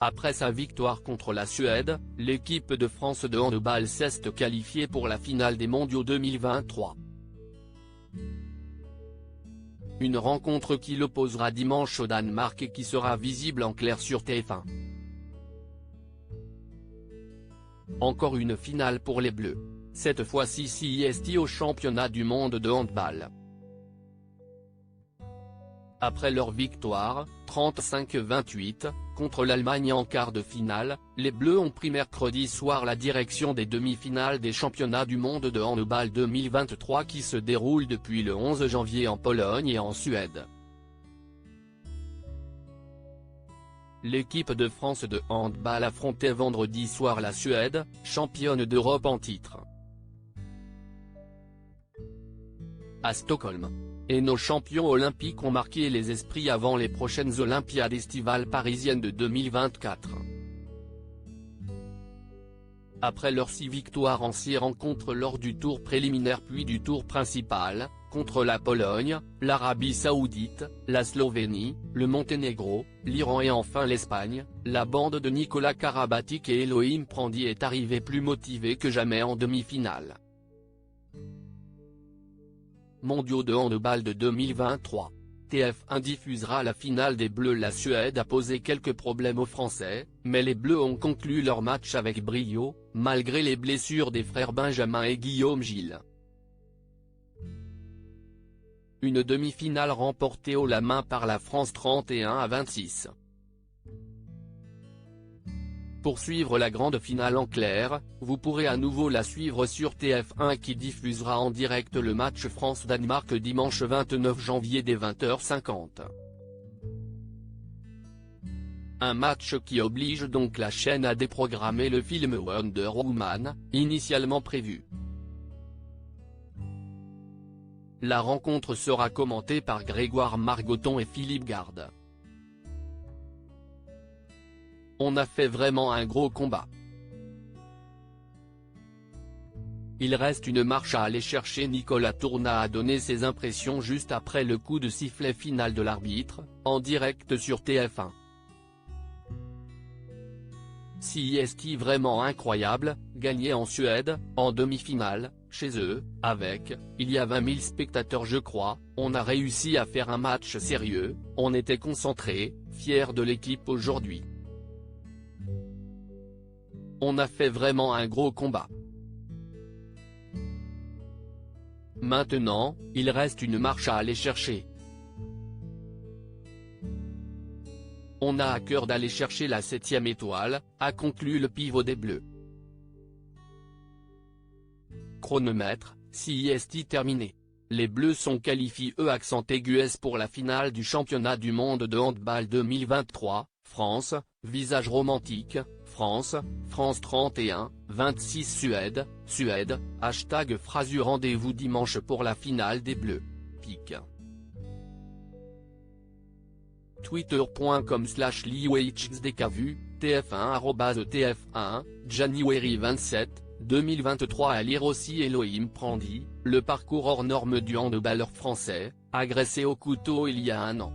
Après sa victoire contre la Suède, l'équipe de France de handball s'est qualifiée pour la finale des mondiaux 2023. Une rencontre qui l'opposera dimanche au Danemark et qui sera visible en clair sur TF1. Encore une finale pour les Bleus. Cette fois-ci CIST au championnat du monde de handball. Après leur victoire, 35-28, contre l'Allemagne en quart de finale, les Bleus ont pris mercredi soir la direction des demi-finales des championnats du monde de handball 2023 qui se déroulent depuis le 11 janvier en Pologne et en Suède. L'équipe de France de handball affrontait vendredi soir la Suède, championne d'Europe en titre. À Stockholm. Et nos champions olympiques ont marqué les esprits avant les prochaines Olympiades estivales parisiennes de 2024. Après leurs 6 victoires en 6 rencontres lors du tour préliminaire puis du tour principal, contre la Pologne, l'Arabie Saoudite, la Slovénie, le Monténégro, l'Iran et enfin l'Espagne, la bande de Nicolas Karabatic et Elohim Prandi est arrivée plus motivée que jamais en demi-finale. Mondiaux de handball de 2023. TF1 diffusera la finale des Bleus. La Suède a posé quelques problèmes aux Français, mais les Bleus ont conclu leur match avec brio, malgré les blessures des frères Benjamin et Guillaume Gilles. Une demi-finale remportée haut la main par la France 31-26. Pour suivre la grande finale en clair, vous pourrez à nouveau la suivre sur TF1 qui diffusera en direct le match France-Danemark dimanche 29 janvier dès 20h50. Un match qui oblige donc la chaîne à déprogrammer le film Wonder Woman, initialement prévu. La rencontre sera commentée par Grégoire Margoton et Philippe Garde. On a fait vraiment un gros combat. Il reste une marche à aller chercher. Nicolas Tournat a donné ses impressions juste après le coup de sifflet final de l'arbitre, en direct sur TF1. CIST vraiment incroyable, gagné en Suède, en demi-finale, chez eux, avec, il y a 20 000 spectateurs je crois, on a réussi à faire un match sérieux, on était concentrés, fiers de l'équipe aujourd'hui. On a fait vraiment un gros combat. Maintenant, il reste une marche à aller chercher. On a à cœur d'aller chercher la 7e étoile, a conclu le pivot des Bleus. Chronomètre, CIST terminé. Les Bleus sont qualifiés accent aigu S pour la finale du championnat du monde de handball 2023, France, visage romantique, France, France 31-26 Suède, Suède, #Frasu rendez-vous dimanche pour la finale des Bleus. Pic. Twitter.com/liwhxdkvu, TF1 January 27, 2023 à lire aussi Elohim Prandi, le parcours hors norme du handballeur français, agressé au couteau il y a un an.